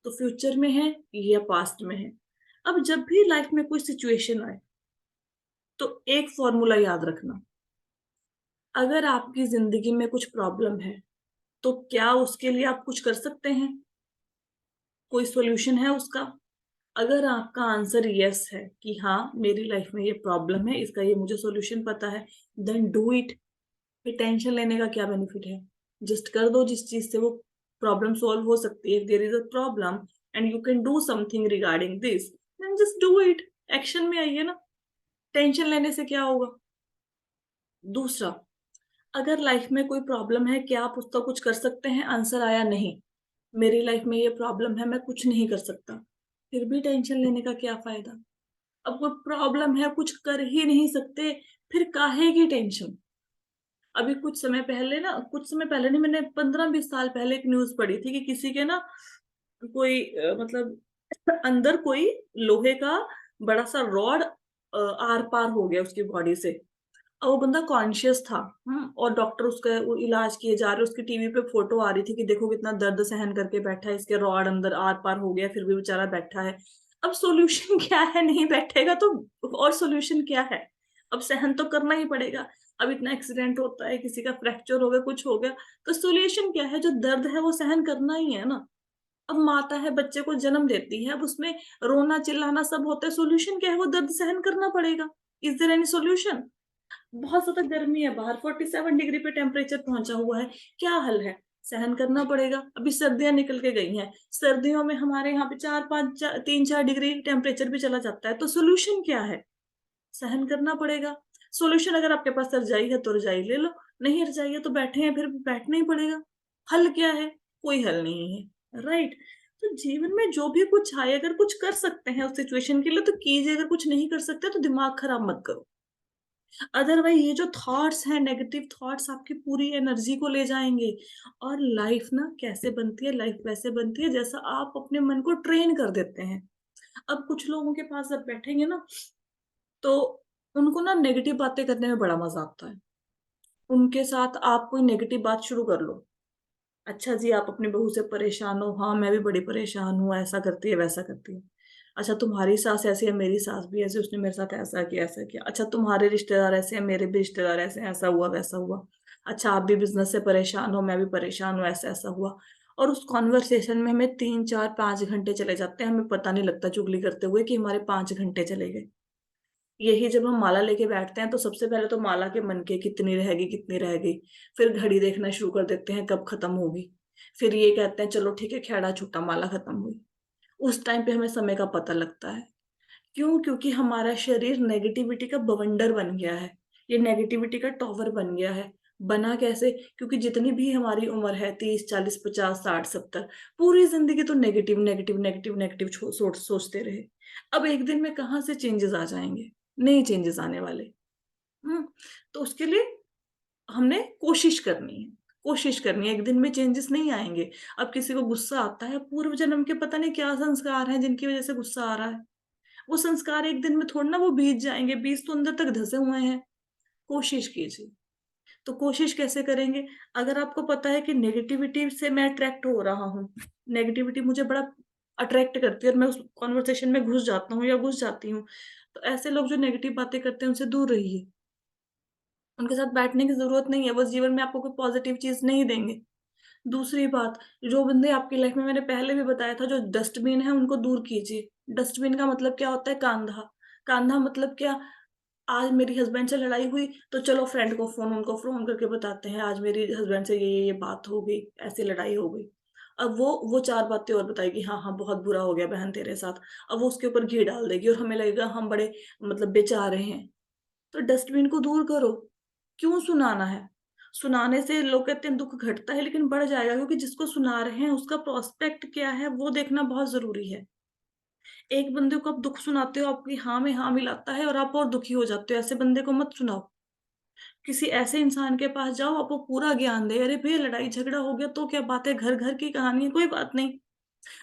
तो फ्यूचर में है या पास्ट में है। अब जब भी लाइफ में कोई सिचुएशन आए, तो एक फॉर्मूला याद रखना। अगर आपकी जिंदगी में कुछ प्रॉब्लम है, तो क्या उसके लिए आप कुछ कर सकते हैं? कोई सॉल्यूशन है उसका? अगर आपका आंसर यस है कि हाँ मेरी लाइफ में ये प्रॉब्लम है, इसका ये मुझे सॉल्यूशन पता है, देन डू इट। फिर टेंशन लेने का क्या बेनिफिट है? जस्ट कर दो, जिस चीज से वो प्रॉब्लम सॉल्व हो सकती है। There is a problem and you can do something regarding this, then just do it. Action में आइए ना, टेंशन लेने से क्या होगा? दूसरा, अगर लाइफ में कोई प्रॉब्लम है, क्या आप उसका कुछ कर सकते हैं? आंसर आया नहीं, मेरी लाइफ में ये प्रॉब्लम है, मैं कुछ नहीं कर सकता। फिर भी टेंशन लेने का क्या फायदा? अब कोई प्रॉब्लम है, कुछ कर ही नहीं सकते, फिर काहे की टेंशन? अभी कुछ समय पहले नहीं, मैंने 15-20 साल पहले एक न्यूज पढ़ी थी कि किसी के ना कोई मतलब अंदर कोई लोहे का बड़ा सा रॉड आर पार हो गया उसकी बॉडी से, और वो बंदा कॉन्शियस था। और डॉक्टर उसका वो इलाज किए जा रहे, उसकी टीवी पे फोटो आ रही थी कि देखो कितना दर्द सहन करके बैठा है, इसके रॉड अंदर आर पार हो गया, फिर भी बेचारा बैठा है। अब सॉल्यूशन क्या है? नहीं बैठेगा तो और सॉल्यूशन क्या है? अब सहन तो करना ही पड़ेगा। अब इतना एक्सीडेंट होता है, किसी का फ्रैक्चर हो गया, कुछ हो गया, तो सॉल्यूशन क्या है? जो दर्द है वो सहन करना ही है ना। अब माता है, बच्चे को जन्म देती है, अब उसमें रोना चिल्लाना सब होता है, सॉल्यूशन क्या है? वो दर्द सहन करना पड़ेगा। Is there any solution? बहुत ज्यादा गर्मी है बाहर, 47 डिग्री पे टेम्परेचर पहुंचा हुआ है, क्या हल है? सहन करना पड़ेगा। अभी सर्दियां निकल के गई हैं, सर्दियों में हमारे यहाँ पे 3-4 डिग्री टेम्परेचर भी चला जाता है, तो सोल्यूशन क्या है? सहन करना पड़ेगा। सोल्यूशन, अगर आपके पास रजाई है तो रजाई ले लो, नहीं रजाई है तो बैठे हैं, फिर बैठना ही पड़ेगा। हल क्या है? कोई हल नहीं है, राइट? तो जीवन में जो भी कुछ आए, अगर कुछ कर सकते हैं उस सिचुएशन के लिए तो कीजिए, अगर कुछ नहीं कर सकते तो दिमाग खराब मत करो। अदरवाइज ये जो थॉट्स हैं, नेगेटिव थॉट्स आपकी पूरी एनर्जी को ले जाएंगे। और लाइफ ना कैसे बनती है? लाइफ वैसे बनती है जैसा आप अपने मन को ट्रेन कर देते हैं। अब कुछ लोगों के पास जब बैठेंगे ना, तो उनको ना नेगेटिव बातें करने में बड़ा मजा आता है। उनके साथ आप कोई नेगेटिव बात शुरू कर लो, अच्छा जी आप अपनी बहू से परेशान हो, हाँ मैं भी बड़ी परेशान हूँ, ऐसा करती है वैसा करती है। अच्छा तुम्हारी सास ऐसी है, मेरी सास भी ऐसी, उसने मेरे साथ ऐसा किया ऐसा किया। अच्छा तुम्हारे रिश्तेदार ऐसे हैं, मेरे भी रिश्तेदार ऐसे हैं, ऐसा हुआ वैसा हुआ। अच्छा आप भी बिजनेस से परेशान हो, मैं भी परेशान हूँ, ऐसा ऐसा हुआ। और उस कॉन्वर्सेशन में हमें 3-4-5 घंटे चले जाते हैं, हमें पता नहीं लगता चुगली करते हुए कि हमारे 5 घंटे चले गए। यही जब हम माला लेके बैठते हैं, तो सबसे पहले तो माला के मन के कितनी रहेगी कितनी रह गई, फिर घड़ी देखना शुरू कर देते हैं कब खत्म होगी। फिर ये कहते हैं चलो ठीक है खेड़ा छूटा, माला खत्म हुई। उस टाइम पे हमें समय का पता लगता है। क्यों? क्योंकि हमारा शरीर नेगेटिविटी का बवंडर बन गया है। ये नेगेटिविटी का टॉवर बन गया है। बना कैसे? क्योंकि जितनी भी हमारी उम्र है 30, 40, 50, 60, 70 पूरी ज़िंदगी तो नेगेटिव, नेगेटिव, नेगेटिव, नेगेटिव सोचते रहे। अब एक दिन में कहाँ से चेंजेज़ आ जाएँगे? नहीं चेंजेज़ आने वाले। हुँ? तो उसके लिए हमने कोशिश करनी है। कोशिश करनी है, एक दिन में चेंजेस नहीं आएँगे। अब किसी को गुस्सा आता है, पूर्व जन्म के पता नहीं क्या संस्कार हैं जिनकी वज़ह से गुस्सा आ रहा है। वो संस्कार एक दिन में थोड़ी ना वो बीत जाएँगे, बीज तो अंदर तक धँसे हुए हैं। कोशिश कीजिए। तो कोशिश कैसे करेंगे? अगर आपको पता है कि नेगेटिविटी से मैं अट्रैक्ट हो रहा हूँ, नेगेटिविटी मुझे बड़ा अट्रैक्ट करती है और मैं उस कन्वर्सेशन में घुस जाता हूँ या घुस जाती हूँ, तो ऐसे लोग जो नेगेटिव बातें करते हैं उनसे दूर रहिए। उनके साथ बैठने की ज़रूरत नहीं है, वो जीवन में आपको कोई पॉज़िटिव चीज़ नहीं देंगे। दूसरी बात, जो बंदे आपकी लाइफ़ में मैंने पहले भी बताया था जो डस्टबिन है उनको दूर कीजिए। डस्टबिन का मतलब क्या होता है? कांधा। कांधा मतलब क्या? आज मेरी हस्बैंड से लड़ाई हुई तो चलो फ्रेंड को उनको फ़ोन करके बताते हैं आज मेरी हस्बैंड से ये बात हो गई, ऐसी लड़ाई हो गई। अब वो 4 बातें और बताएगी, हाँ, हाँ, बहुत बुरा हो गया बहन तेरे साथ। अब वो उसके ऊपर घी डाल देगी और हमें लगेगा हम बड़े मतलब बेचारे हैं। तो डस्टबिन को दूर करो। क्यों सुनाना है? सुनाने से लोग कहते हैं दुःख घटता है लेकिन बढ़ जाएगा क्योंकि जिसको सुना रहे हैं उसका प्रोस्पेक्ट क्या है वो देखना बहुत ज़रूरी है। एक बंदे को आप दुःख सुनाते हो, आपकी हाँ में हाँ मिलाता है और आप और दुखी हो जाते हो, ऐसे बंदे को मत सुनाओ। किसी ऐसे इंसान के पास जाओ, आपको पूरा ज्ञान दे, "अरे भैया लड़ाई झगड़ा हो गया तो क्या बात है, घर-घर की कहानी है, कोई बात नहीं।"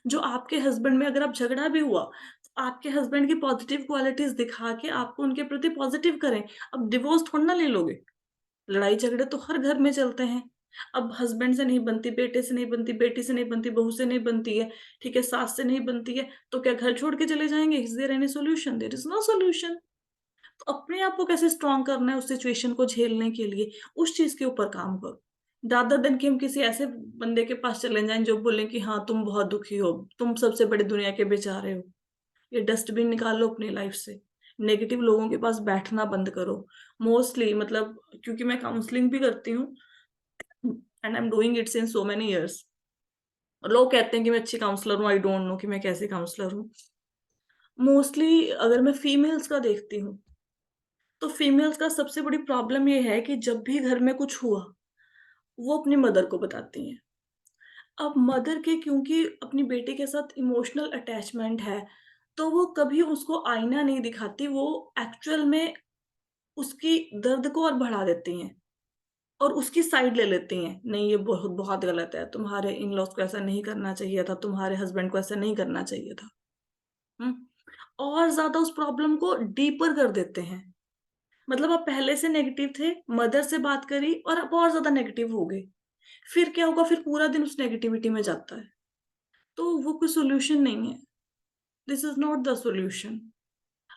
जो आपके हस्बैंड में अगर आप झगड़ा भी हुआ, तो आपके हस्बैंड की पॉजिटिव क्वालिटीज़ दिखा के आपको उनके प्रति पॉजिटिव करें। अब डिवोर्स थोड़ी ना ले लोगे। लड़ाई झगड़े तो हर घर में चलते हैं। अब हस्बैंड से नहीं बनती, बेटे से नहीं बनती, बेटी से नहीं बनती, बहू से नहीं बनती है, ठीक है, सास से नहीं बनती है, तो क्या घर छोड़ के चले जाएँगे? Is there any solution? There is no solution. तो अपने आप को कैसे स्ट्रॉन्ग करना है उस सिचुएशन को झेलने के लिए, उस चीज़ के ऊपर काम करो। रादर देन कि हम किसी ऐसे बंदे के पास चले जाएँ जो बोले कि हाँ, तुम बहुत दुखी हो, तुम सबसे बड़े दुनिया के बेचारे हो। ये डस्टबिन निकालो अपनी लाइफ से। नेगेटिव लोगों के पास बैठना बंद करो। मोस्टली मतलब क्योंकि मैं काउंसलिंग भी करती हूँ and I am doing it since so many years. लोग कहते हैं कि मैं अच्छी काउंसलर हूँ, आई डोंट नो कि मैं कैसी काउंसलर हूँ। मोस्टली अगर मैं फीमेल्स का देखती हूँ, तो फीमेल्स का सबसे बड़ी प्रॉब्लम ये है कि जब भी घर में कुछ हुआ, वो अपनी मदर को बताती हैं। अब मदर के क्योंकि अपनी बेटे के साथ इमोशनल अटैचमेंट है, तो वो कभी उसको आईना नहीं दिखाती, वो एक्चुअल में उसकी दर्द को और बढ़ा देती हैं और उसकी साइड ले लेती हैं। नहीं ये बहुत बहुत गलत है, तुम्हारे इन-लॉज़ को ऐसा नहीं करना चाहिए था, तुम्हारे हस्बैंड को ऐसा नहीं करना चाहिए था। हुँ? और ज़्यादा उस प्रॉब्लम को डीपर कर देते हैं। मतलब आप पहले से नेगेटिव थे, मदर से बात करी और आप और ज़्यादा नेगेटिव हो गए। फिर क्या होगा? फिर पूरा दिन उस नेगेटिविटी में जाता है। तो वो कोई सॉल्यूशन नहीं है। This is not the solution.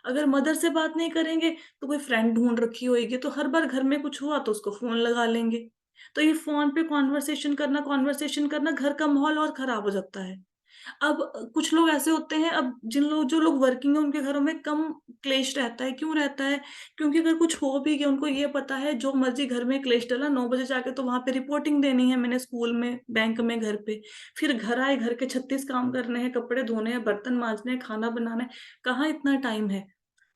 अगर मदर से बात नहीं करेंगे, तो कोई फ्रेंड ढूँढ रखी होएगी, तो हर बार घर में कुछ हुआ तो उसको फ़ोन लगा लेंगे। तो ये फ़ोन पे कन्वर्सेशन करना घर का माहौल और ख़राब हो जाता है। अब कुछ लोग ऐसे होते हैं अब जो लोग वर्किंग है उनके घरों में कम क्लेश रहता है, क्यों रहता है? क्योंकि अगर कुछ हो भी गया उनको ये पता है जो मर्ज़ी घर में क्लेश डला 9 बजे जाके तो वहाँ पे रिपोर्टिंग देनी है मैंने स्कूल में, बैंक में, घर पे। फिर घर आए, घर के 36 काम करने हैं, कपड़े धोने हैं, बर्तन माँजने हैं, खाना बनाना है। कहाँ इतना टाइम है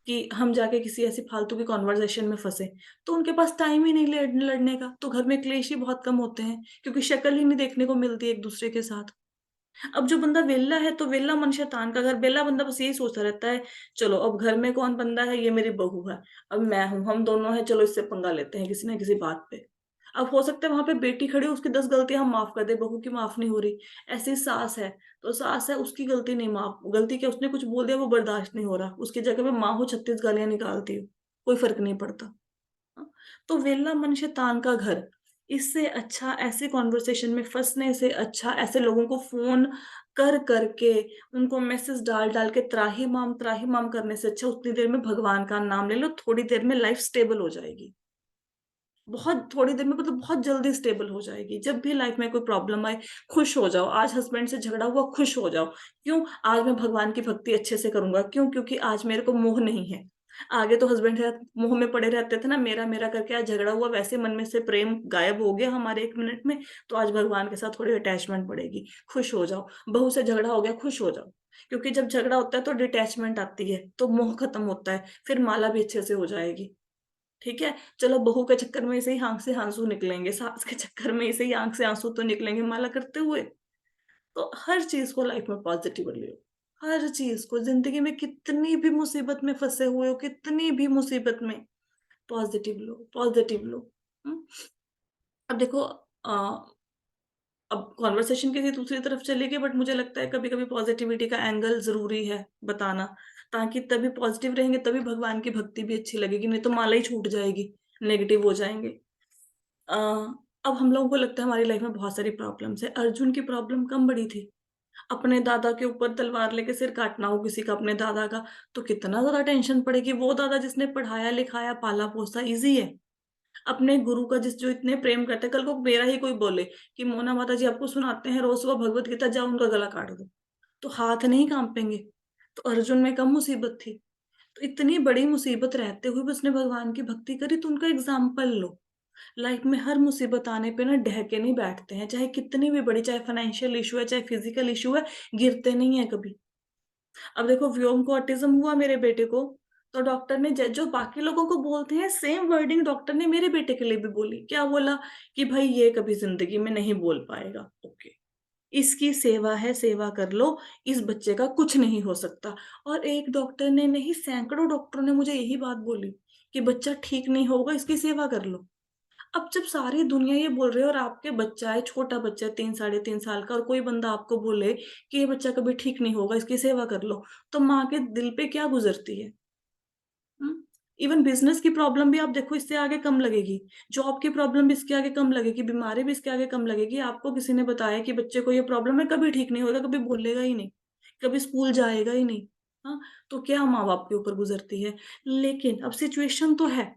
कि हम जाके किसी ऐसी फालतू की कन्वर्सेशन में फँसे। तो उनके पास टाइम ही नहीं लड़ने का, तो घर में क्लेश ही बहुत कम होते हैं क्योंकि शक्ल ही नहीं देखने को मिलती एक-दूसरे के साथ। अब जो बंदा वेला है तो वेला मन शैतान का घर, वेला बंदा बस यही सोचता रहता है, चलो अब घर में कौन बंदा है, ये मेरी बहू है, अब मैं हूँ, हम दोनों हैं, चलो इससे पंगा लेते हैं किसी न किसी बात पे। अब हो सकता है वहाँ पे बेटी खड़ी हो, उसकी 10 गलतियाँ हम माफ़ कर दें, बहू की माफ़ नहीं हो रही। ऐसे ही सास है, तो सास है उसकी गलती नहीं माफ़ गलती क्या उसने कुछ बोल दिया वो बर्दाश्त नहीं हो रहा, उसकी जगह पे माँ हो 36 गालियाँ निकालती हो, कोई फ़र्क नहीं पड़ता। हाँ, तो वेला मन शैतान का घर। इससे अच्छा ऐसे कन्वर्सेशन में फँसने से अच्छा ऐसे लोगों को फ़ोन कर के, उनको मैसेज डाल-डाल के त्राहि माम करने से अच्छा उतनी देर में भगवान का नाम ले लो, थोड़ी देर में लाइफ़ स्टेबल हो जाएगी। बहुत थोड़ी देर में मतलब बहुत जल्दी स्टेबल हो जाएगी। जब भी लाइफ़ में कोई प्रॉब्लम आए, खुश हो जाओ। आज हस्बैंड से झगड़ा हुआ, खुश हो जाओ। क्यों? आज मैं भगवान की भक्ति अच्छे से करूँगा। क्यों? क्योंकि आज मेरे को मोह नहीं है। आगे तो हस्बैंड के साथ मुंह में पड़े रहते थे ना, मेरा मेरा करके, आज झगड़ा हुआ, वैसे मन में से प्रेम गायब हो गया हमारे 1 मिनट में। तो आज भगवान के साथ थोड़ी अटैचमेंट बढ़ेगी, खुश हो जाओ। बहू से झगड़ा हो गया, खुश हो जाओ, क्योंकि जब झगड़ा होता है तो डिटैचमेंट आती है, तो मोह खत्म होता है, फिर माला भी अच्छे से हो जाएगी। ठीक है, चलो बहू के चक्कर में ऐसे ही आंख से आंसू निकलेंगे, सास के चक्कर में ऐसे ही आंख से आंसू तो निकलेंगे माला करते हुए। तो हर चीज को लाइफ में पॉजिटिव लियो, हर चीज को, जिंदगी में कितनी भी मुसीबत में फंसे हुए हो, कितनी भी मुसीबत में, पॉजिटिव लो, पॉजिटिव लो। हम्म? अब देखो, अब कॉन्वर्सेशन किसी दूसरी तरफ चली गई, बट मुझे लगता है कभी कभी पॉजिटिविटी का एंगल जरूरी है बताना, ताकि तभी पॉजिटिव रहेंगे, तभी भगवान की भक्ति भी अच्छी लगेगी, नहीं तो माला ही छूट जाएगी, नेगेटिव हो जाएंगे। अ, अब हम लोगों को लगता है हमारी लाइफ में बहुत सारी प्रॉब्लम्स है। अर्जुन की प्रॉब्लम कम बड़ी थी, अपने दादा के ऊपर तलवार लेके सिर काटना हो किसी का, अपने दादा का, तो कितना ज्यादा टेंशन पड़ेगी। वो दादा जिसने पढ़ाया लिखाया पाला पोसा, इजी है। अपने गुरु का जिस जो इतने प्रेम करते हैं, कल को मेरा ही कोई बोले कि मोना माता जी आपको सुनाते हैं रोज सुबह भगवत गीता, जाओ उनका गला काट दो, तो हाथ नहीं कांपेंगे। तो अर्जुन में कम मुसीबत थी, तो इतनी बड़ी मुसीबत रहते हुए भी उसने भगवान की भक्ति करी, तो उनका एग्जाम्पल लो। लाइफ में हर मुसीबत आने पे ना ढह के नहीं बैठते हैं, चाहे कितनी भी बड़ी, चाहे फाइनेंशियल इशू है, चाहे फिजिकल इशू है, गिरते नहीं है कभी। अब देखो, व्योम को ऑटिज्म हुआ मेरे बेटे को, तो डॉक्टर ने जो बाकी लोगों को बोलते हैं सेम वर्डिंग डॉक्टर ने मेरे बेटे के लिए भी बोली। क्या बोला? कि भाई ये कभी जिंदगी में नहीं बोल पाएगा, ओके, इसकी सेवा है, सेवा कर लो, इस बच्चे का कुछ नहीं हो सकता। और एक डॉक्टर ने नहीं, सैकड़ों डॉक्टरों ने मुझे यही बात बोली कि बच्चा ठीक नहीं होगा, इसकी सेवा कर लो। अब जब सारी दुनिया ये बोल रही है और आपके बच्चा है, छोटा बच्चा है, 3 साढ़े 3 साल का, और कोई बंदा आपको बोले कि ये बच्चा कभी ठीक नहीं होगा, इसकी सेवा कर लो, तो माँ के दिल पे क्या गुजरती है? इवन बिजनेस की प्रॉब्लम भी आप देखो, इससे आगे कम लगेगी। जॉब की प्रॉब्लम भी इसके आगे कम लगेगी, बीमारी भी इसके आगे कम लगेगी। आपको किसी ने बताया कि बच्चे को ये प्रॉब्लम है, कभी ठीक नहीं होगा, कभी बोलेगा ही नहीं, कभी स्कूल जाएगा ही नहीं। हाँ, तो क्या माँ बाप के ऊपर गुजरती है। लेकिन अब सिचुएशन तो है,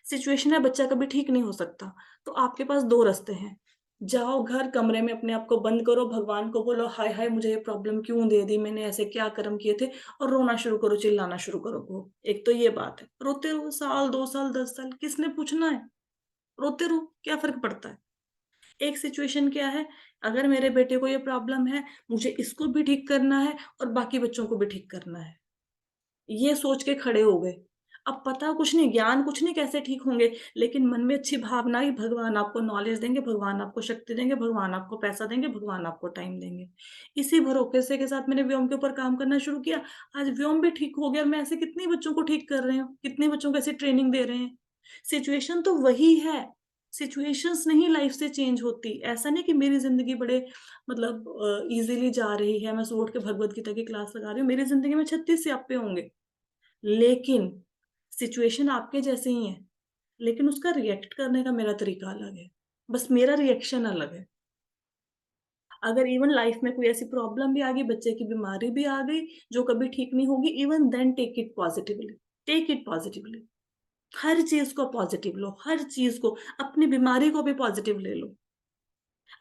सिचुएशन है, बच्चा कभी ठीक नहीं हो सकता, तो आपके पास दो रास्ते हैं। जाओ घर कमरे में अपने आप को बंद करो, भगवान को बोलो हाय हाय मुझे ये प्रॉब्लम क्यों दे दी, मैंने ऐसे क्या कर्म किए थे, और रोना शुरू करो, चिल्लाना शुरू करो। वो एक तो ये बात है, रोते रहो, साल 2 साल 10 साल, किसने पूछना है, रोते रहो, क्या फर्क पड़ता है। एक सिचुएशन क्या है, अगर मेरे बेटे को ये प्रॉब्लम है, मुझे इसको भी ठीक करना है और बाकी बच्चों को भी ठीक करना है, ये सोच के खड़े हो गए। अब पता कुछ नहीं, ज्ञान कुछ नहीं कैसे ठीक होंगे, लेकिन मन में अच्छी भावना ही, भगवान आपको नॉलेज देंगे, भगवान आपको शक्ति देंगे, भगवान आपको पैसा देंगे, भगवान आपको टाइम देंगे। इसी भरोसे के साथ मैंने व्योम के ऊपर काम करना शुरू किया। आज व्योम भी ठीक हो गया, और मैं ऐसे कितने बच्चों को ठीक कर रहे हूँ, कितने बच्चों को ऐसे ट्रेनिंग दे रहे हैं। सिचुएशन तो वही है, सिचुएशंस नहीं लाइफ से चेंज होती। ऐसा नहीं कि मेरी जिंदगी बड़े मतलब इजीली जा रही है, मैं सुबह उठ के भगवत गीता की क्लास लगा रही हूँ, मेरी जिंदगी में 36 स्यापे होंगे, लेकिन सिचुएशन आपके जैसे ही है, लेकिन उसका रिएक्ट करने का मेरा तरीका अलग है, बस मेरा रिएक्शन अलग है। अगर इवन लाइफ में कोई ऐसी प्रॉब्लम भी आ गई, बच्चे की बीमारी भी आ गई जो कभी ठीक नहीं होगी, even then take it positively, take it positively. हर चीज को पॉजिटिव लो, हर चीज को, अपनी बीमारी को भी पॉजिटिव ले लो,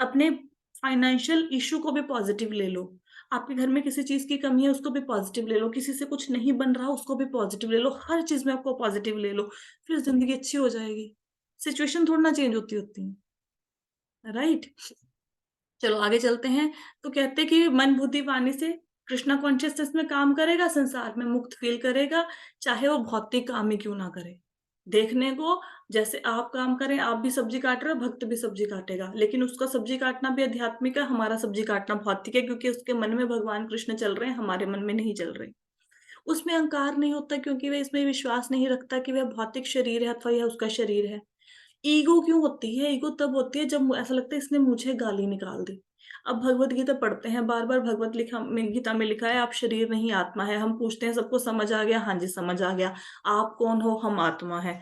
अपने फाइनेंशियल इशू को भी पॉजिटिव ले लो, आपके घर में किसी चीज की कमी है उसको भी पॉजिटिव ले लो, किसी से कुछ नहीं बन रहा उसको भी पॉजिटिव ले लो, हर चीज में आपको पॉजिटिव ले लो, फिर जिंदगी अच्छी हो जाएगी। सिचुएशन थोड़ी ना चेंज होती होती है, राइट। चलो आगे चलते हैं। तो कहते हैं कि मन बुद्धि वाणी से कृष्णा कॉन्शियसनेस में काम करेगा, संसार में मुक्त फील करेगा, चाहे वो भौतिक काम ही क्यों ना करे। देखने को जैसे आप काम करें, आप भी सब्जी काट रहे हो, भक्त भी सब्जी काटेगा, लेकिन उसका सब्जी काटना भी आध्यात्मिक है, हमारा सब्जी काटना भौतिक है, क्योंकि उसके मन में भगवान कृष्ण चल रहे हैं, हमारे मन में नहीं चल रहे। उसमें अहंकार नहीं होता, क्योंकि वह इसमें विश्वास नहीं रखता कि वह भौतिक शरीर है अथवा यह उसका शरीर है। ईगो क्यों होती है? ईगो तब होती है जब ऐसा लगता है इसने मुझे गाली निकाल दी। अब भगवत गीता पढ़ते हैं बार बार, भगवत लिखा में गीता में लिखा है आप शरीर नहीं आत्मा है। हम पूछते हैं सबको समझ आ गया? हाँ जी समझ आ गया। आप कौन हो? हम आत्मा है।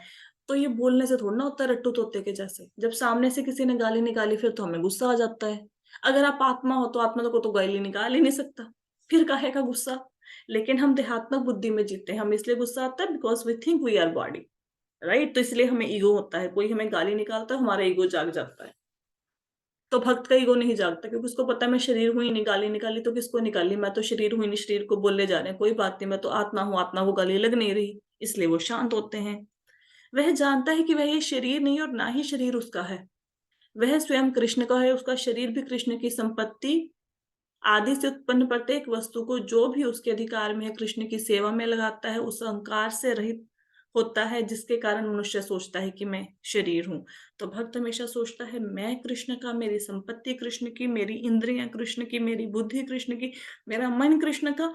तो ये बोलने से थोड़ा ना होता है रट्टू तोते के जैसे। जब सामने से किसी ने गाली निकाली फिर तो हमें गुस्सा आ जाता है। अगर आप आत्मा हो तो आत्मा को तो गाली निकाल ही नहीं सकता, फिर काहे का गुस्सा। लेकिन हम देहात्मक बुद्धि में जीते हैं, हम इसलिए गुस्सा आता है because we think we are body, right. तो इसलिए हमें ईगो होता है, कोई हमें गाली निकालता है हमारा ईगो जाग जाता है। तो भक्त का ईगो नहीं जागता, क्योंकि उसको पता है मैं शरीर हुई नहीं, गाली निकाली तो किसको निकाली, मैं तो शरीर हुई नहीं, शरीर को बोले जा रहे हैं, कोई बात नहीं, मैं तो आत्मा हूँ, आत्मा को गाली लग नहीं रही, इसलिए वो शांत होते हैं। वह जानता है कि वह ये शरीर नहीं और ना ही शरीर उसका है। वह स्वयं कृष्ण का है, उसका शरीर भी कृष्ण की संपत्ति। आदि से उत्पन्न प्रत्येक वस्तु को जो भी उसके अधिकार में है कृष्ण की सेवा में लगाता है, उस अहंकार से रहित होता है, जिसके कारण मनुष्य सोचता है कि मैं शरीर हूं। तो भक्त हमेशा सोचता है मैं कृष्ण का, मेरी संपत्ति कृष्ण की, मेरी इंद्रियां कृष्ण की, मेरी बुद्धि कृष्ण की, मेरा मन कृष्ण का।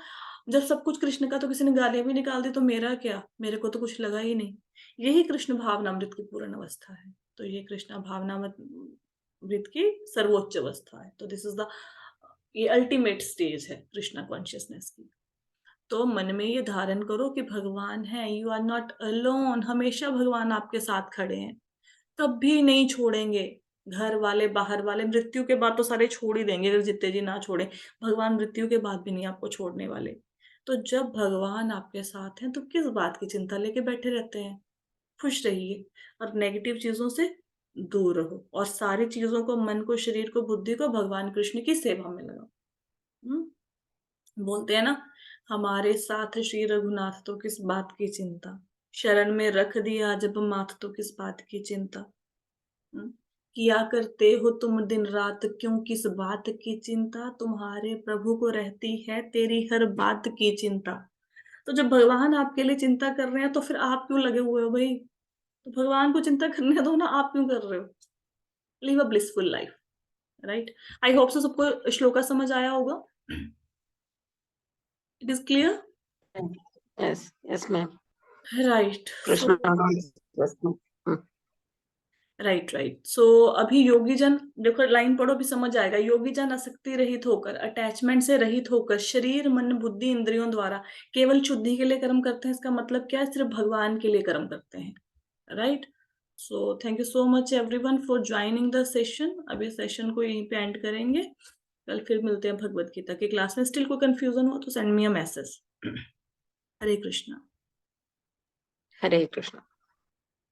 जब सब कुछ कृष्ण का तो किसी ने गालियां भी निकाल दी तो मेरा क्या, मेरे को तो कुछ लगा ही नहीं। यही कृष्ण भावनामृत की पूर्ण अवस्था है। तो ये कृष्ण भावनामृत की सर्वोच्च अवस्था है। तो दिस इज द, ये अल्टीमेट स्टेज है कृष्णा कॉन्शियसनेस की। तो मन में ये धारण करो कि भगवान है, यू आर नॉट अलोन, हमेशा भगवान आपके साथ खड़े हैं, कभी नहीं छोड़ेंगे। घर वाले बाहर वाले मृत्यु के बाद तो सारे छोड़ ही देंगे, अगर जितने जी ना छोड़े, भगवान मृत्यु के बाद भी नहीं आपको छोड़ने वाले। तो जब भगवान आपके साथ हैं तो किस बात की चिंता लेके बैठे रहते हैं। खुश रहिए और नेगेटिव चीजों से दूर रहो और सारी चीजों को, मन को, शरीर को, बुद्धि को भगवान कृष्ण की सेवा में लगाओ। बोलते हैं ना, हमारे साथ श्री रघुनाथ तो किस बात की चिंता, शरण में रख दिया जब माथ तो किस बात की चिंता। हम्म? किया करते हो तुम दिन रात क्यों किस बात की चिंता, तुम्हारे प्रभु को रहती है तेरी हर बात की चिंता। तो जब भगवान आपके लिए चिंता कर रहे हैं तो फिर आप क्यों लगे हुए हो भाई। तो भगवान को चिंता करने दो ना, आप क्यों कर रहे हो। Live a blissful life, right. I hope so सबको श्लोका समझ आया होगा। It is clear. Yes, yes, ma'am. Right Krishna so, yes, ma'am. Right right so अभी योगी जन, देखो लाइन पढ़ो भी समझ आएगा। योगी जन आसक्ति रहित होकर, अटैचमेंट से रहित होकर, शरीर मन बुद्धि इंद्रियों द्वारा केवल शुद्धि के लिए कर्म करते हैं। इसका मतलब क्या है, सिर्फ भगवान के लिए कर्म करते हैं, right. So thank you so much everyone for joining the session. अभी सेशन को यहीं पे एंड करेंगे, कल फिर मिलते हैं भगवत गीता की क्लास में। स्टिल कोई कंफ्यूजन हो तो send me a message. Hare Krishna. Hare Krishna.